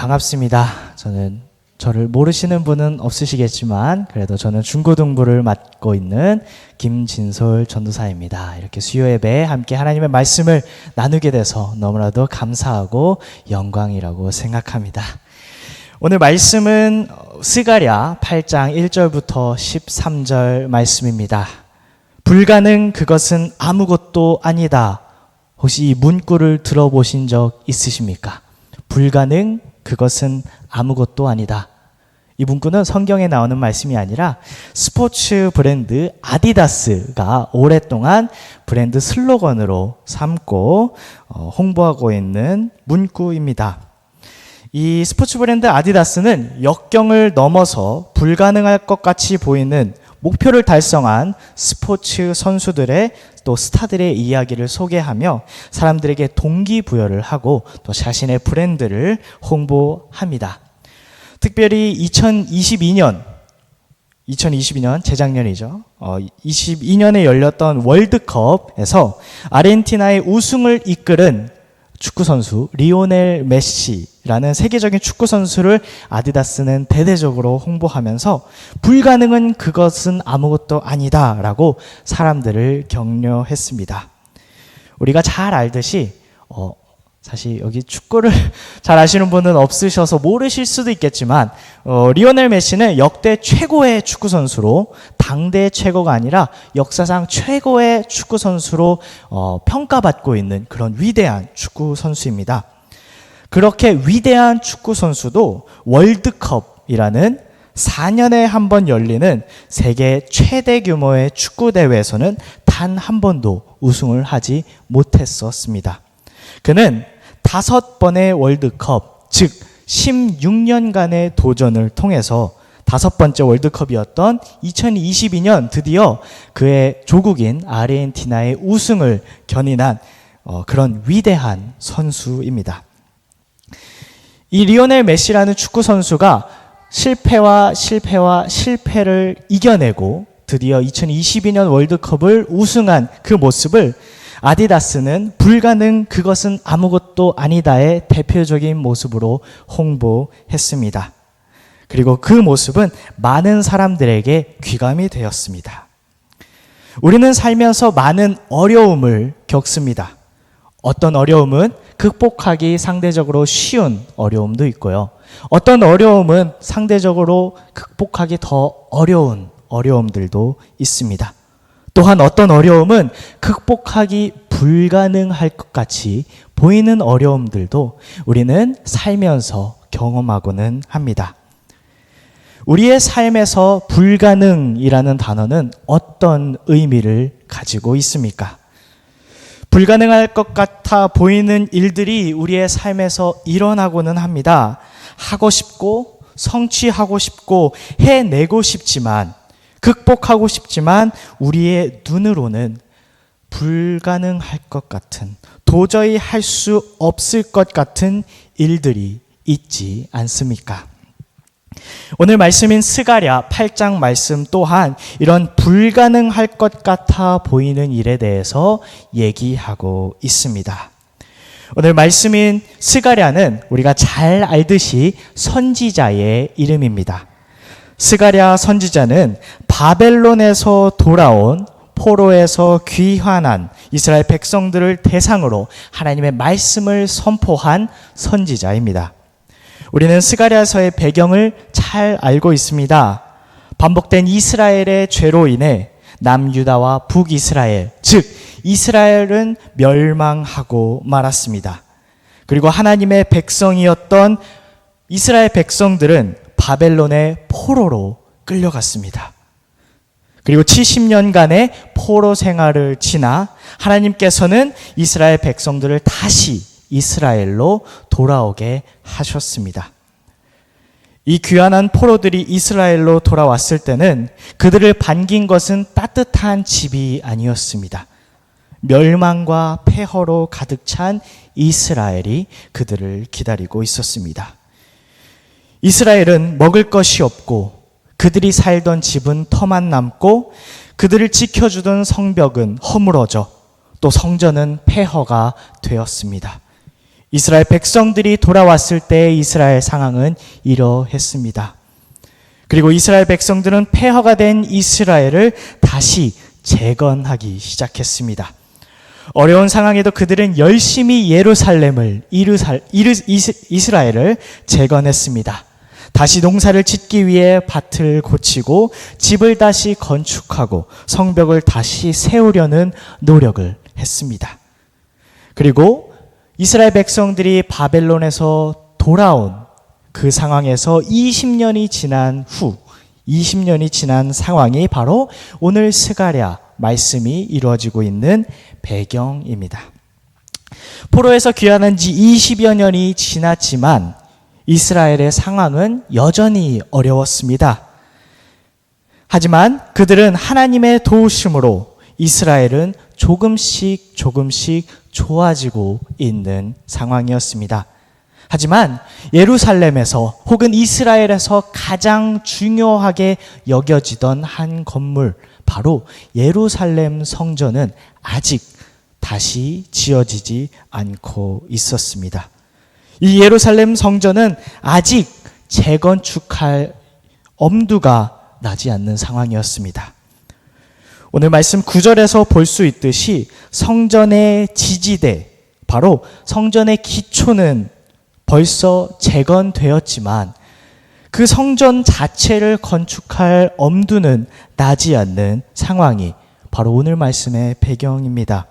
반갑습니다. 저를 모르시는 분은 없으시겠지만 그래도 저는 중고등부를 맡고 있는 김진솔 전도사입니다. 이렇게 수요 예배에 함께 하나님의 말씀을 나누게 돼서 너무나도 감사하고 영광이라고 생각합니다. 오늘 말씀은 스가랴 8장 1절부터 13절 말씀입니다. 불가능 그것은 아무것도 아니다. 혹시 이 문구를 들어보신 적 있으십니까? 불가능 그것은 아무것도 아니다. 이 문구는 성경에 나오는 말씀이 아니라 스포츠 브랜드 아디다스가 오랫동안 브랜드 슬로건으로 삼고 홍보하고 있는 문구입니다. 이 스포츠 브랜드 아디다스는 역경을 넘어서 불가능할 것 같이 보이는 목표를 달성한 스포츠 선수들의 또 스타들의 이야기를 소개하며 사람들에게 동기부여를 하고 또 자신의 브랜드를 홍보합니다. 특별히 2022년 재작년이죠. 22년에 열렸던 월드컵에서 아르헨티나의 우승을 이끌은 축구선수 리오넬 메시라는 세계적인 축구선수를 아디다스는 대대적으로 홍보하면서 불가능은 그것은 아무것도 아니다 라고 사람들을 격려했습니다. 우리가 잘 알듯이 사실 여기 축구를 잘 아시는 분은 없으셔서 모르실 수도 있겠지만 리오넬 메시는 역대 최고의 축구선수로 당대 최고가 아니라 역사상 최고의 축구선수로 평가받고 있는 그런 위대한 축구선수입니다. 그렇게 위대한 축구선수도 월드컵이라는 4년에 한 번 열리는 세계 최대 규모의 축구대회에서는 단 한 번도 우승을 하지 못했었습니다. 그는 5번의 월드컵, 즉 16년간의 도전을 통해서 5번째 월드컵이었던 2022년 드디어 그의 조국인 아르헨티나의 우승을 견인한 그런 위대한 선수입니다. 이 리오넬 메시라는 축구 선수가 실패를 이겨내고 드디어 2022년 월드컵을 우승한 그 모습을 아디다스는 불가능 그것은 아무것도 아니다의 대표적인 모습으로 홍보했습니다. 그리고 그 모습은 많은 사람들에게 귀감이 되었습니다. 우리는 살면서 많은 어려움을 겪습니다. 어떤 어려움은 극복하기 상대적으로 쉬운 어려움도 있고요. 어떤 어려움은 상대적으로 극복하기 더 어려운 어려움들도 있습니다. 또한 어떤 어려움은 극복하기 불가능할 것 같이 보이는 어려움들도 우리는 살면서 경험하고는 합니다. 우리의 삶에서 불가능이라는 단어는 어떤 의미를 가지고 있습니까? 불가능할 것 같아 보이는 일들이 우리의 삶에서 일어나고는 합니다. 하고 싶고 성취하고 싶고 해내고 싶지만 극복하고 싶지만 우리의 눈으로는 불가능할 것 같은 도저히 할 수 없을 것 같은 일들이 있지 않습니까? 오늘 말씀인 스가랴 8장 말씀 또한 이런 불가능할 것 같아 보이는 일에 대해서 얘기하고 있습니다. 오늘 말씀인 스가랴는 우리가 잘 알듯이 선지자의 이름입니다. 스가랴 선지자는 바벨론에서 돌아온 포로에서 귀환한 이스라엘 백성들을 대상으로 하나님의 말씀을 선포한 선지자입니다. 우리는 스가랴서의 배경을 잘 알고 있습니다. 반복된 이스라엘의 죄로 인해 남유다와 북이스라엘, 즉 이스라엘은 멸망하고 말았습니다. 그리고 하나님의 백성이었던 이스라엘 백성들은 바벨론의 포로로 끌려갔습니다. 그리고 70년간의 포로 생활을 지나 하나님께서는 이스라엘 백성들을 다시 이스라엘로 돌아오게 하셨습니다. 이 귀환한 포로들이 이스라엘로 돌아왔을 때는 그들을 반긴 것은 따뜻한 집이 아니었습니다. 멸망과 폐허로 가득 찬 이스라엘이 그들을 기다리고 있었습니다. 이스라엘은 먹을 것이 없고 그들이 살던 집은 터만 남고 그들을 지켜주던 성벽은 허물어져 또 성전은 폐허가 되었습니다. 이스라엘 백성들이 돌아왔을 때 이스라엘 상황은 이러했습니다. 그리고 이스라엘 백성들은 폐허가 된 이스라엘을 다시 재건하기 시작했습니다. 어려운 상황에도 그들은 열심히 예루살렘을 이스라엘을 재건했습니다. 다시 농사를 짓기 위해 밭을 고치고 집을 다시 건축하고 성벽을 다시 세우려는 노력을 했습니다. 그리고 이스라엘 백성들이 바벨론에서 돌아온 그 상황에서 20년이 지난 상황이 바로 오늘 스가랴 말씀이 이루어지고 있는 배경입니다. 포로에서 귀환한 지 20여 년이 지났지만 이스라엘의 상황은 여전히 어려웠습니다. 하지만 그들은 하나님의 도우심으로 이스라엘은 조금씩 좋아지고 있는 상황이었습니다. 하지만 예루살렘에서 혹은 이스라엘에서 가장 중요하게 여겨지던 한 건물, 바로 예루살렘 성전은 아직 다시 지어지지 않고 있었습니다. 이 예루살렘 성전은 아직 재건축할 엄두가 나지 않는 상황이었습니다. 오늘 말씀 9절에서 볼 수 있듯이 성전의 지지대, 바로 성전의 기초는 벌써 재건되었지만 그 성전 자체를 건축할 엄두는 나지 않는 상황이 바로 오늘 말씀의 배경입니다.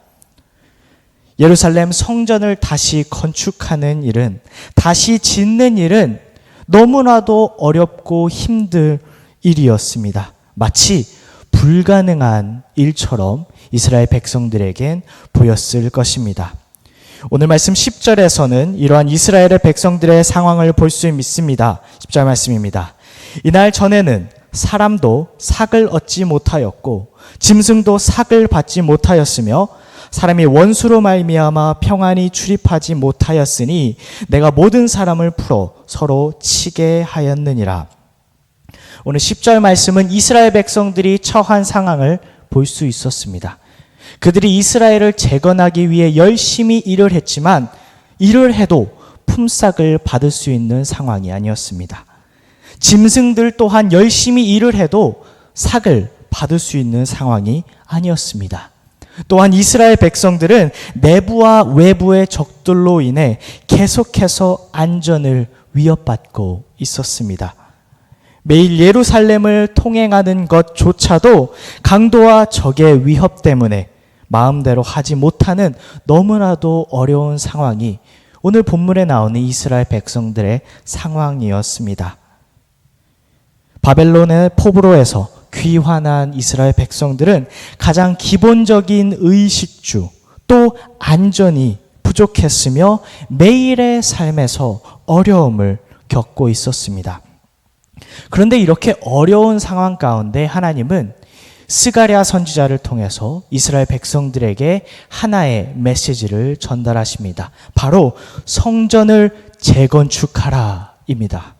예루살렘 성전을 다시 건축하는 일은, 다시 짓는 일은 너무나도 어렵고 힘든 일이었습니다. 마치 불가능한 일처럼 이스라엘 백성들에겐 보였을 것입니다. 오늘 말씀 10절에서는 이러한 이스라엘의 백성들의 상황을 볼 수 있습니다. 10절 말씀입니다. 이날 전에는 사람도 삭을 얻지 못하였고 짐승도 삭을 받지 못하였으며 사람이 원수로 말미암아 평안히 출입하지 못하였으니 내가 모든 사람을 풀어 서로 치게 하였느니라. 오늘 10절 말씀은 이스라엘 백성들이 처한 상황을 볼 수 있었습니다. 그들이 이스라엘을 재건하기 위해 열심히 일을 했지만 일을 해도 품삯을 받을 수 있는 상황이 아니었습니다. 짐승들 또한 열심히 일을 해도 삭을 받을 수 있는 상황이 아니었습니다. 또한 이스라엘 백성들은 내부와 외부의 적들로 인해 계속해서 안전을 위협받고 있었습니다. 매일 예루살렘을 통행하는 것조차도 강도와 적의 위협 때문에 마음대로 하지 못하는 너무나도 어려운 상황이 오늘 본문에 나오는 이스라엘 백성들의 상황이었습니다. 바벨론의 포로에서 귀환한 이스라엘 백성들은 가장 기본적인 의식주, 또 안전이 부족했으며 매일의 삶에서 어려움을 겪고 있었습니다. 그런데 이렇게 어려운 상황 가운데 하나님은 스가랴 선지자를 통해서 이스라엘 백성들에게 하나의 메시지를 전달하십니다. 바로 성전을 재건축하라입니다.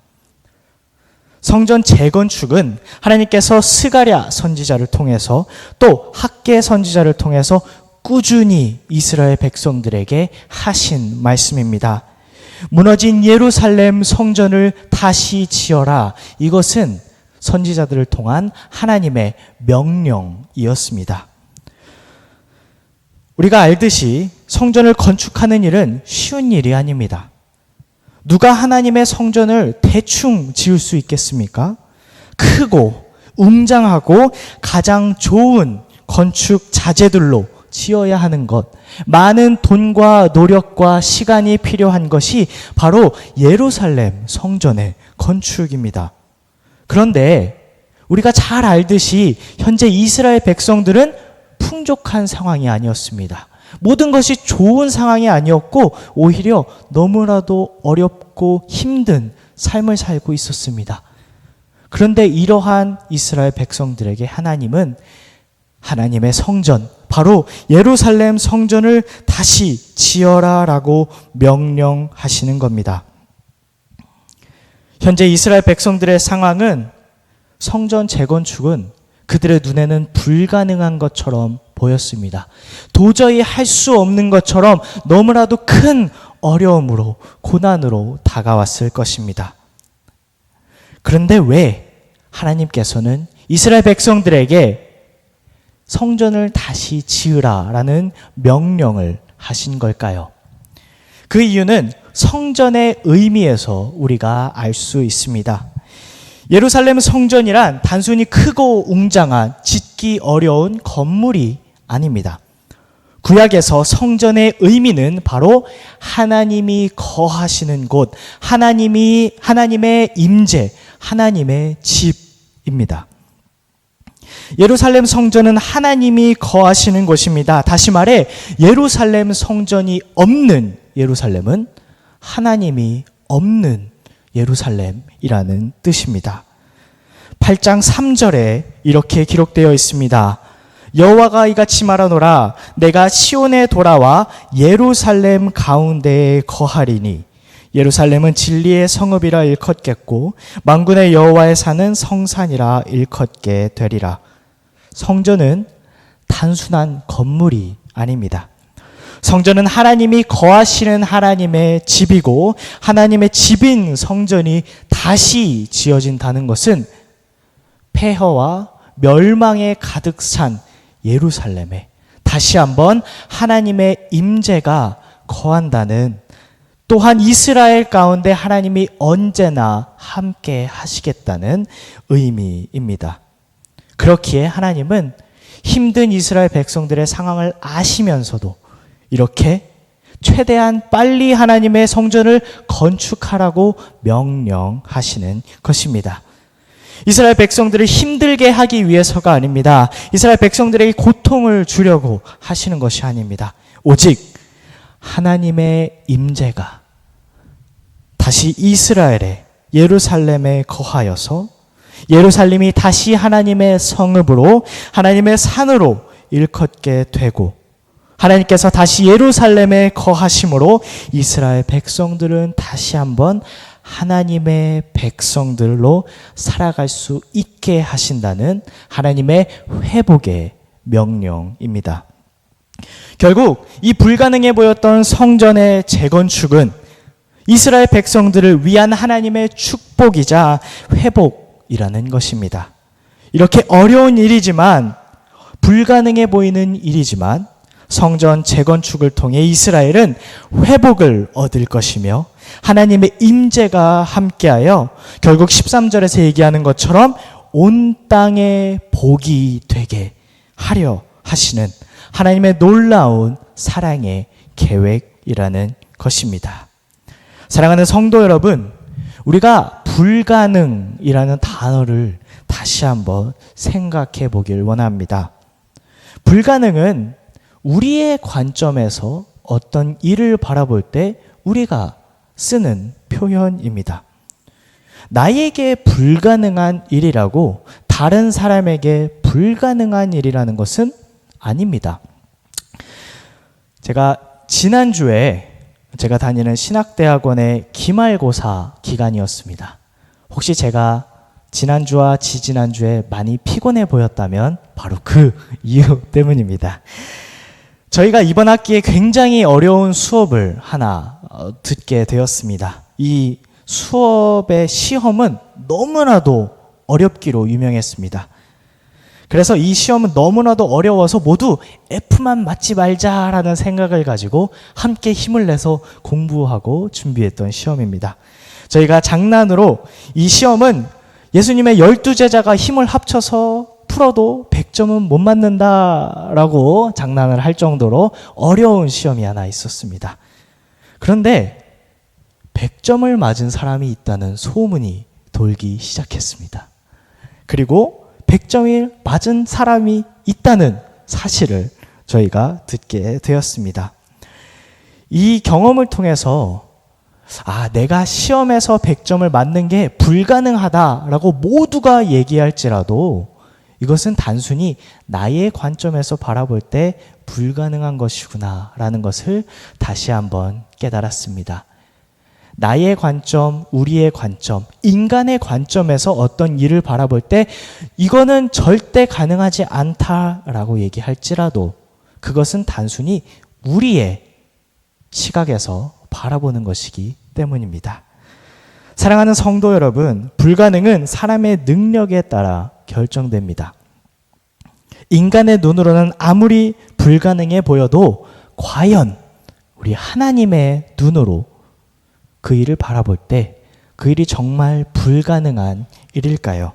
성전 재건축은 하나님께서 스가랴 선지자를 통해서 또 학개 선지자를 통해서 꾸준히 이스라엘 백성들에게 하신 말씀입니다. 무너진 예루살렘 성전을 다시 지어라. 이것은 선지자들을 통한 하나님의 명령이었습니다. 우리가 알듯이 성전을 건축하는 일은 쉬운 일이 아닙니다. 누가 하나님의 성전을 대충 지을 수 있겠습니까? 크고 웅장하고 가장 좋은 건축 자재들로 지어야 하는 것, 많은 돈과 노력과 시간이 필요한 것이 바로 예루살렘 성전의 건축입니다. 그런데 우리가 잘 알듯이 현재 이스라엘 백성들은 풍족한 상황이 아니었습니다. 모든 것이 좋은 상황이 아니었고 오히려 너무나도 어렵고 힘든 삶을 살고 있었습니다. 그런데 이러한 이스라엘 백성들에게 하나님은 하나님의 성전, 바로 예루살렘 성전을 다시 지어라라고 명령하시는 겁니다. 현재 이스라엘 백성들의 상황은 성전 재건축은 그들의 눈에는 불가능한 것처럼 보였습니다. 도저히 할 수 없는 것처럼 너무나도 큰 어려움으로, 고난으로 다가왔을 것입니다. 그런데 왜 하나님께서는 이스라엘 백성들에게 성전을 다시 지으라라는 명령을 하신 걸까요? 그 이유는 성전의 의미에서 우리가 알 수 있습니다. 예루살렘 성전이란 단순히 크고 웅장한 짓기 어려운 건물이 아닙니다. 구약에서 성전의 의미는 바로 하나님이 거하시는 곳, 하나님의 임재, 하나님의 집입니다. 예루살렘 성전은 하나님이 거하시는 곳입니다. 다시 말해 예루살렘 성전이 없는 예루살렘은 하나님이 없는 예루살렘이라는 뜻입니다. 8장 3절에 이렇게 기록되어 있습니다. 여호와가 이같이 말하노라 내가 시온에 돌아와 예루살렘 가운데에 거하리니 예루살렘은 진리의 성읍이라 일컫겠고 만군의 여호와의 산은 성산이라 일컫게 되리라. 성전은 단순한 건물이 아닙니다. 성전은 하나님이 거하시는 하나님의 집이고 하나님의 집인 성전이 다시 지어진다는 것은 폐허와 멸망에 가득 찬 예루살렘에 다시 한번 하나님의 임재가 거한다는, 또한 이스라엘 가운데 하나님이 언제나 함께 하시겠다는 의미입니다. 그렇기에 하나님은 힘든 이스라엘 백성들의 상황을 아시면서도 이렇게 최대한 빨리 하나님의 성전을 건축하라고 명령하시는 것입니다. 이스라엘 백성들을 힘들게 하기 위해서가 아닙니다. 이스라엘 백성들에게 고통을 주려고 하시는 것이 아닙니다. 오직 하나님의 임재가 다시 이스라엘의 예루살렘에 거하여서 예루살렘이 다시 하나님의 성읍으로, 하나님의 산으로 일컫게 되고 하나님께서 다시 예루살렘에 거하심으로 이스라엘 백성들은 다시 한번 하나님의 백성들로 살아갈 수 있게 하신다는 하나님의 회복의 명령입니다. 결국 이 불가능해 보였던 성전의 재건축은 이스라엘 백성들을 위한 하나님의 축복이자 회복이라는 것입니다. 이렇게 어려운 일이지만, 불가능해 보이는 일이지만 성전 재건축을 통해 이스라엘은 회복을 얻을 것이며 하나님의 임재가 함께하여 결국 13절에서 얘기하는 것처럼 온 땅에 복이 되게 하려 하시는 하나님의 놀라운 사랑의 계획이라는 것입니다. 사랑하는 성도 여러분, 우리가 불가능이라는 단어를 다시 한번 생각해 보길 원합니다. 불가능은 우리의 관점에서 어떤 일을 바라볼 때 우리가 쓰는 표현입니다. 나에게 불가능한 일이라고 다른 사람에게 불가능한 일이라는 것은 아닙니다. 제가 지난주에 제가 다니는 신학대학원의 기말고사 기간이었습니다. 혹시 제가 지난주와 지지난주에 많이 피곤해 보였다면 바로 그 이유 때문입니다. 저희가 이번 학기에 굉장히 어려운 수업을 하나 듣게 되었습니다. 이 수업의 시험은 너무나도 어렵기로 유명했습니다. 그래서 이 시험은 너무나도 어려워서 모두 F만 맞지 말자라는 생각을 가지고 함께 힘을 내서 공부하고 준비했던 시험입니다. 저희가 장난으로 이 시험은 예수님의 12제자가 힘을 합쳐서 풀어도 100점은 못 맞는다라고 장난을 할 정도로 어려운 시험이 하나 있었습니다. 그런데 100점을 맞은 사람이 있다는 소문이 돌기 시작했습니다. 그리고 100점을 맞은 사람이 있다는 사실을 저희가 듣게 되었습니다. 이 경험을 통해서 내가 시험에서 100점을 맞는 게 불가능하다라고 모두가 얘기할지라도 이것은 단순히 나의 관점에서 바라볼 때 불가능한 것이구나라는 것을 다시 한번 깨달았습니다. 나의 관점, 우리의 관점, 인간의 관점에서 어떤 일을 바라볼 때 이거는 절대 가능하지 않다라고 얘기할지라도 그것은 단순히 우리의 시각에서 바라보는 것이기 때문입니다. 사랑하는 성도 여러분, 불가능은 사람의 능력에 따라 결정됩니다. 인간의 눈으로는 아무리 불가능해 보여도 과연 우리 하나님의 눈으로 그 일을 바라볼 때 그 일이 정말 불가능한 일일까요?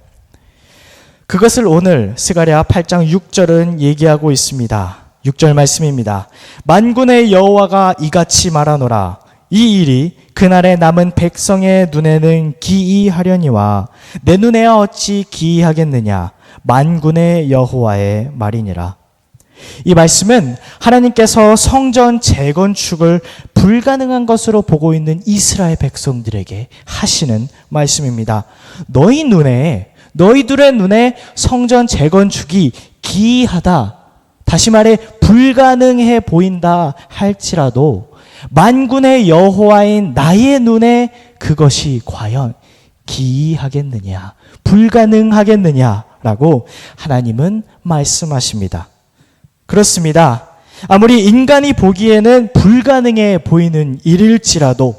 그것을 오늘 스가랴 8장 6절은 얘기하고 있습니다. 6절 말씀입니다. 만군의 여호와가 이같이 말하노라. 이 일이 그날에 남은 백성의 눈에는 기이하려니와 내 눈에야 어찌 기이하겠느냐. 만군의 여호와의 말이니라. 이 말씀은 하나님께서 성전 재건축을 불가능한 것으로 보고 있는 이스라엘 백성들에게 하시는 말씀입니다. 너희들의 눈에 성전 재건축이 기이하다, 다시 말해 불가능해 보인다 할지라도 만군의 여호와인 나의 눈에 그것이 과연 기이하겠느냐, 불가능하겠느냐라고 하나님은 말씀하십니다. 그렇습니다. 아무리 인간이 보기에는 불가능해 보이는 일일지라도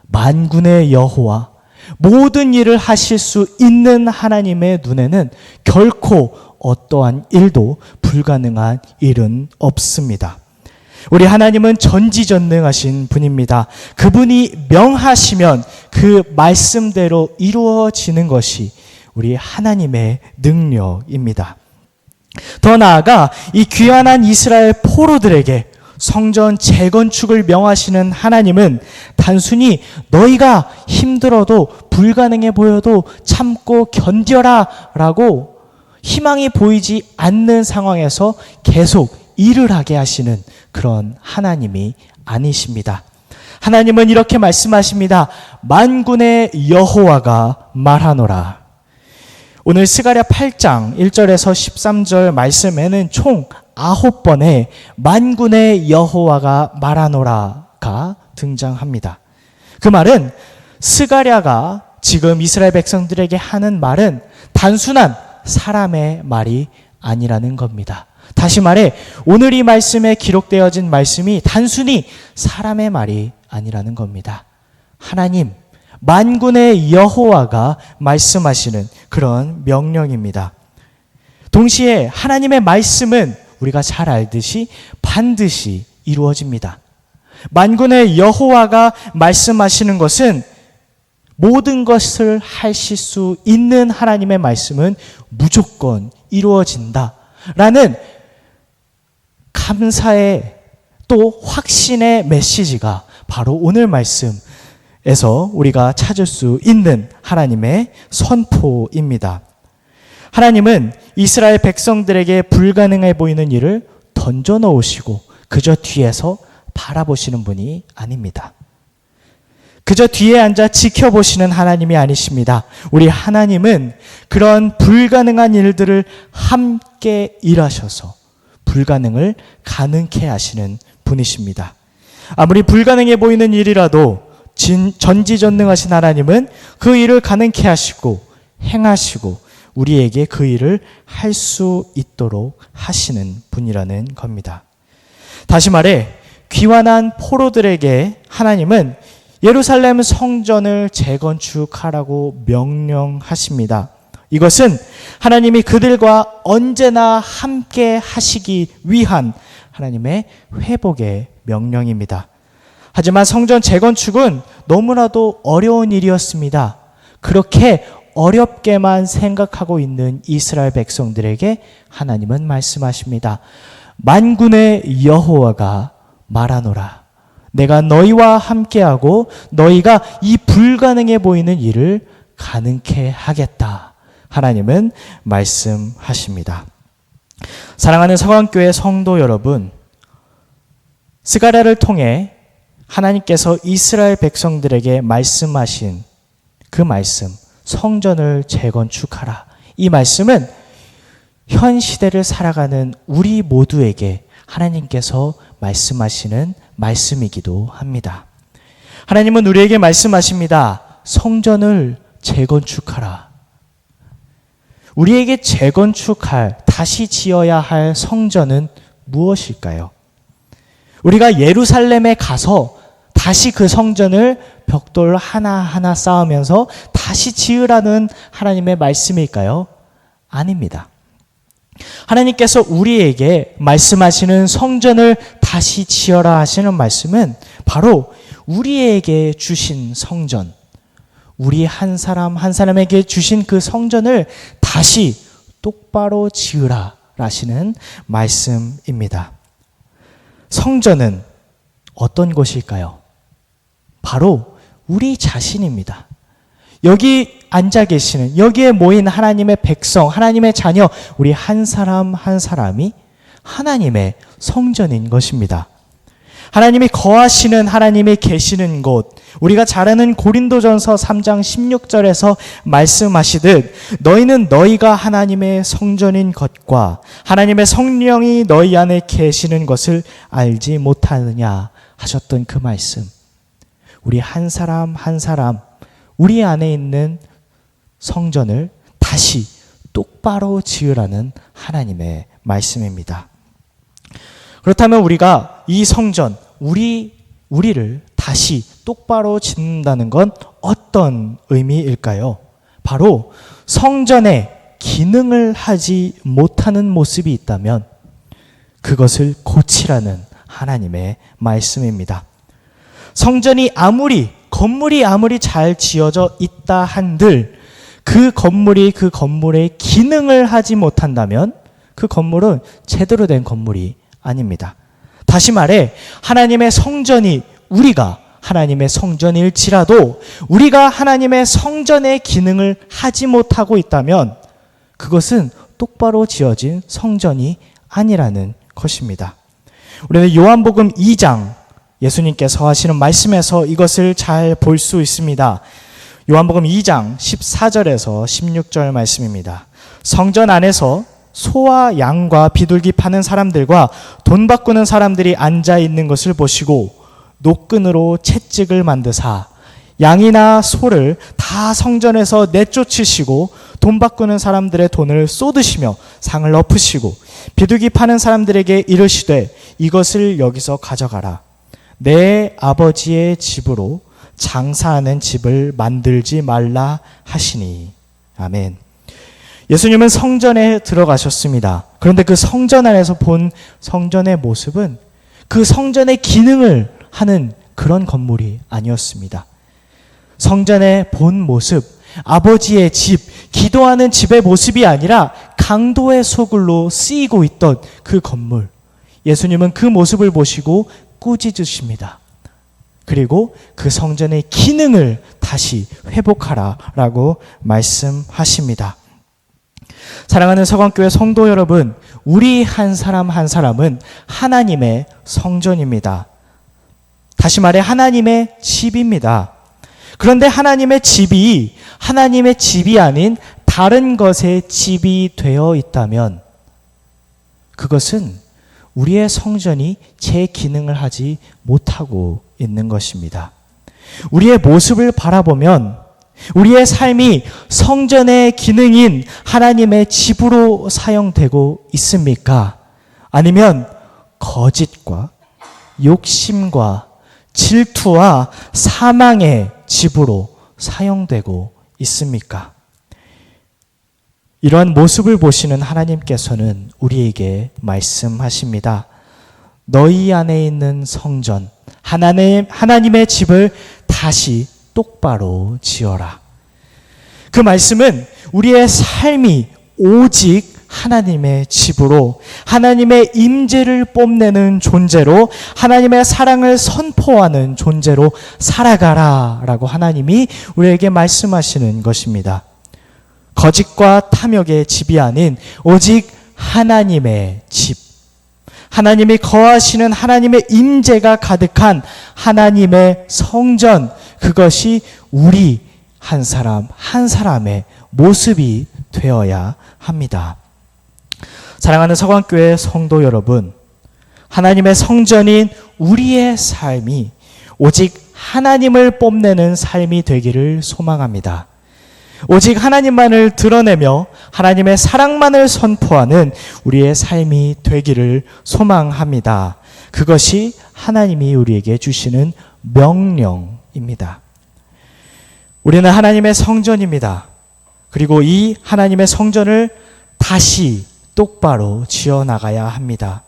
만군의 여호와, 모든 일을 하실 수 있는 하나님의 눈에는 결코 어떠한 일도 불가능한 일은 없습니다. 우리 하나님은 전지전능하신 분입니다. 그분이 명하시면 그 말씀대로 이루어지는 것이 우리 하나님의 능력입니다. 더 나아가 이 귀환한 이스라엘 포로들에게 성전 재건축을 명하시는 하나님은 단순히 너희가 힘들어도 불가능해 보여도 참고 견뎌라 라고 희망이 보이지 않는 상황에서 계속 일을 하게 하시는 그런 하나님이 아니십니다. 하나님은 이렇게 말씀하십니다. 만군의 여호와가 말하노라. 오늘 스가랴 8장 1절에서 13절 말씀에는 총 9번의 만군의 여호와가 말하노라가 등장합니다. 그 말은 스가랴가 지금 이스라엘 백성들에게 하는 말은 단순한 사람의 말이 아니라는 겁니다. 다시 말해 오늘 이 말씀에 기록되어진 말씀이 단순히 사람의 말이 아니라는 겁니다. 하나님, 만군의 여호와가 말씀하시는 그런 명령입니다. 동시에 하나님의 말씀은 우리가 잘 알듯이 반드시 이루어집니다. 만군의 여호와가 말씀하시는 것은 모든 것을 하실 수 있는 하나님의 말씀은 무조건 이루어진다라는 감사의 또 확신의 메시지가 바로 오늘 말씀에서 우리가 찾을 수 있는 하나님의 선포입니다. 하나님은 이스라엘 백성들에게 불가능해 보이는 일을 던져 놓으시고 그저 뒤에서 바라보시는 분이 아닙니다. 그저 뒤에 앉아 지켜보시는 하나님이 아니십니다. 우리 하나님은 그런 불가능한 일들을 함께 일하셔서 불가능을 가능케 하시는 분이십니다. 아무리 불가능해 보이는 일이라도 전지전능하신 하나님은 그 일을 가능케 하시고 행하시고 우리에게 그 일을 할 수 있도록 하시는 분이라는 겁니다. 다시 말해 귀환한 포로들에게 하나님은 예루살렘 성전을 재건축하라고 명령하십니다. 이것은 하나님이 그들과 언제나 함께 하시기 위한 하나님의 회복의 명령입니다. 하지만 성전 재건축은 너무나도 어려운 일이었습니다. 그렇게 어렵게만 생각하고 있는 이스라엘 백성들에게 하나님은 말씀하십니다. 만군의 여호와가 말하노라. 내가 너희와 함께하고 너희가 이 불가능해 보이는 일을 가능케 하겠다. 하나님은 말씀하십니다. 사랑하는 서강교회 성도 여러분, 스가랴를 통해 하나님께서 이스라엘 백성들에게 말씀하신 그 말씀, 성전을 재건축하라. 이 말씀은 현 시대를 살아가는 우리 모두에게 하나님께서 말씀하시는 말씀이기도 합니다. 하나님은 우리에게 말씀하십니다. 성전을 재건축하라. 우리에게 재건축할, 다시 지어야 할 성전은 무엇일까요? 우리가 예루살렘에 가서 다시 그 성전을 벽돌 하나하나 쌓으면서 다시 지으라는 하나님의 말씀일까요? 아닙니다. 하나님께서 우리에게 말씀하시는 성전을 다시 지어라 하시는 말씀은 바로 우리에게 주신 성전, 우리 한 사람 한 사람에게 주신 그 성전을 다시 똑바로 지으라 하시는 말씀입니다. 성전은 어떤 곳일까요? 바로 우리 자신입니다. 여기 앉아 계시는, 여기에 모인 하나님의 백성, 하나님의 자녀, 우리 한 사람 한 사람이 하나님의 성전인 것입니다. 하나님이 거하시는, 하나님이 계시는 곳, 우리가 잘 아는 고린도전서 3장 16절에서 말씀하시듯 너희는 너희가 하나님의 성전인 것과 하나님의 성령이 너희 안에 계시는 것을 알지 못하느냐 하셨던 그 말씀. 우리 한 사람 한 사람, 우리 안에 있는 성전을 다시 똑바로 지으라는 하나님의 말씀입니다. 그렇다면 우리가 이 성전, 우리를 다시 똑바로 짓는다는 건 어떤 의미일까요? 바로 성전에 기능을 하지 못하는 모습이 있다면 그것을 고치라는 하나님의 말씀입니다. 성전이 건물이 아무리 잘 지어져 있다 한들 그 건물의 기능을 하지 못한다면 그 건물은 제대로 된 건물이 아닙니다. 다시 말해 하나님의 성전이 우리가 하나님의 성전일지라도 우리가 하나님의 성전의 기능을 하지 못하고 있다면 그것은 똑바로 지어진 성전이 아니라는 것입니다. 우리는 요한복음 2장 예수님께서 하시는 말씀에서 이것을 잘 볼 수 있습니다. 요한복음 2장 14절에서 16절 말씀입니다. 성전 안에서 소와 양과 비둘기 파는 사람들과 돈 바꾸는 사람들이 앉아 있는 것을 보시고 노끈으로 채찍을 만드사 양이나 소를 다 성전에서 내쫓으시고 돈 바꾸는 사람들의 돈을 쏟으시며 상을 엎으시고 비둘기 파는 사람들에게 이르시되 이것을 여기서 가져가라. 내 아버지의 집으로 장사하는 집을 만들지 말라 하시니. 아멘. 예수님은 성전에 들어가셨습니다. 그런데 그 성전 안에서 본 성전의 모습은 그 성전의 기능을 하는 그런 건물이 아니었습니다. 성전의 본 모습, 아버지의 집, 기도하는 집의 모습이 아니라 강도의 소굴로 쓰이고 있던 그 건물. 예수님은 그 모습을 보시고 꾸짖으십니다. 그리고 그 성전의 기능을 다시 회복하라라고 말씀하십니다. 사랑하는 서강교회 성도 여러분, 우리 한 사람 한 사람은 하나님의 성전입니다. 다시 말해 하나님의 집입니다. 그런데 하나님의 집이 아닌 다른 것의 집이 되어 있다면 그것은 우리의 성전이 제 기능을 하지 못하고 있는 것입니다. 우리의 모습을 바라보면 우리의 삶이 성전의 기능인 하나님의 집으로 사용되고 있습니까? 아니면 거짓과 욕심과 질투와 사망의 집으로 사용되고 있습니까? 이러한 모습을 보시는 하나님께서는 우리에게 말씀하십니다. 너희 안에 있는 성전, 하나님의 집을 다시 똑바로 지어라. 그 말씀은 우리의 삶이 오직 하나님의 집으로, 하나님의 임재를 뽐내는 존재로, 하나님의 사랑을 선포하는 존재로 살아가라라고 하나님이 우리에게 말씀하시는 것입니다. 거짓과 탐욕의 집이 아닌 오직 하나님의 집, 하나님이 거하시는 하나님의 임재가 가득한 하나님의 성전, 그것이 우리 한 사람 한 사람의 모습이 되어야 합니다. 사랑하는 서광교회 성도 여러분, 하나님의 성전인 우리의 삶이 오직 하나님을 뽐내는 삶이 되기를 소망합니다. 오직 하나님만을 드러내며 하나님의 사랑만을 선포하는 우리의 삶이 되기를 소망합니다. 그것이 하나님이 우리에게 주시는 명령입니다. 우리는 하나님의 성전입니다. 그리고 이 하나님의 성전을 다시 똑바로 지어나가야 합니다.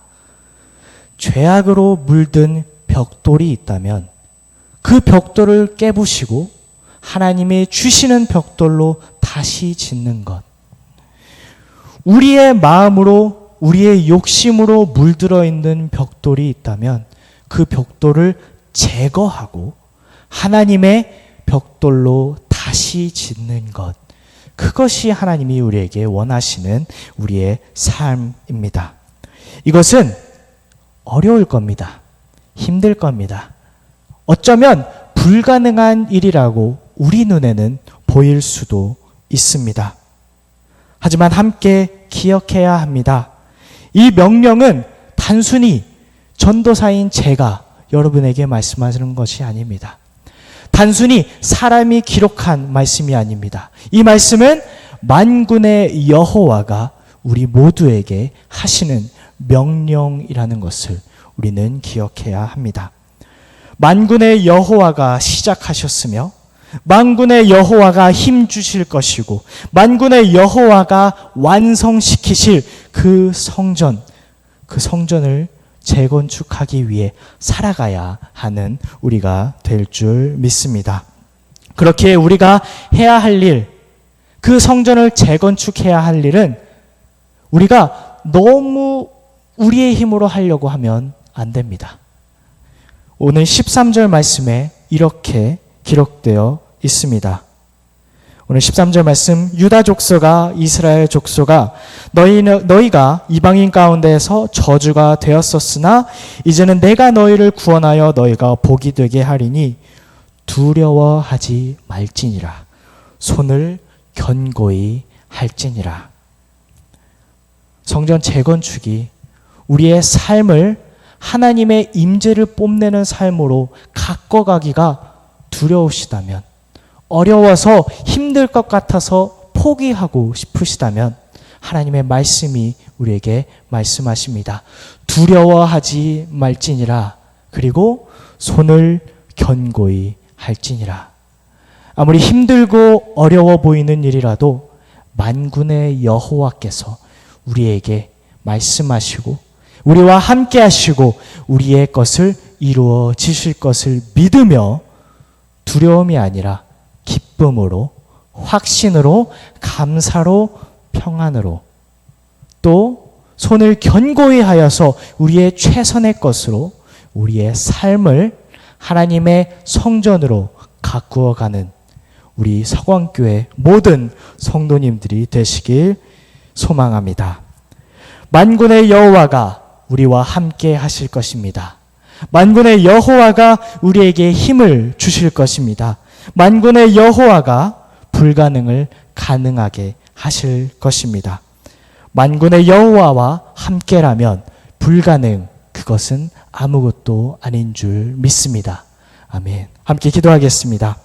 죄악으로 물든 벽돌이 있다면 그 벽돌을 깨부시고 하나님이 주시는 벽돌로 다시 짓는 것. 우리의 마음으로, 우리의 욕심으로 물들어 있는 벽돌이 있다면 그 벽돌을 제거하고 하나님의 벽돌로 다시 짓는 것. 그것이 하나님이 우리에게 원하시는 우리의 삶입니다. 이것은 어려울 겁니다. 힘들 겁니다. 어쩌면 불가능한 일이라고 우리 눈에는 보일 수도 있습니다. 하지만 함께 기억해야 합니다. 이 명령은 단순히 전도사인 제가 여러분에게 말씀하시는 것이 아닙니다. 단순히 사람이 기록한 말씀이 아닙니다. 이 말씀은 만군의 여호와가 우리 모두에게 하시는 명령이라는 것을 우리는 기억해야 합니다. 만군의 여호와가 시작하셨으며 만군의 여호와가 힘 주실 것이고 만군의 여호와가 완성시키실 그 성전을 재건축하기 위해 살아가야 하는 우리가 될 줄 믿습니다. 그렇게 우리가 해야 할 일, 그 성전을 재건축해야 할 일은 우리가 너무 우리의 힘으로 하려고 하면 안 됩니다. 오늘 13절 말씀에 이렇게 기록되어 있습니다. 오늘 13절 말씀, 유다 족속아 이스라엘 족속아 너희가 이방인 가운데에서 저주가 되었었으나 이제는 내가 너희를 구원하여 너희가 복이 되게 하리니 두려워하지 말지니라. 손을 견고히 할지니라. 성전 재건축이 우리의 삶을 하나님의 임재를 뽐내는 삶으로 가꿔가기가 두려우시다면, 어려워서 힘들 것 같아서 포기하고 싶으시다면 하나님의 말씀이 우리에게 말씀하십니다. 두려워하지 말지니라. 그리고 손을 견고히 할지니라. 아무리 힘들고 어려워 보이는 일이라도 만군의 여호와께서 우리에게 말씀하시고 우리와 함께 하시고 우리의 것을 이루어 지실 것을 믿으며 두려움이 아니라 기쁨으로, 확신으로, 감사로, 평안으로, 또 손을 견고히 하여서 우리의 최선의 것으로 우리의 삶을 하나님의 성전으로 가꾸어가는 우리 서광교회 모든 성도님들이 되시길 소망합니다. 만군의 여호와가 우리와 함께 하실 것입니다. 만군의 여호와가 우리에게 힘을 주실 것입니다. 만군의 여호와가 불가능을 가능하게 하실 것입니다. 만군의 여호와와 함께라면 불가능, 그것은 아무것도 아닌 줄 믿습니다. 아멘. 함께 기도하겠습니다.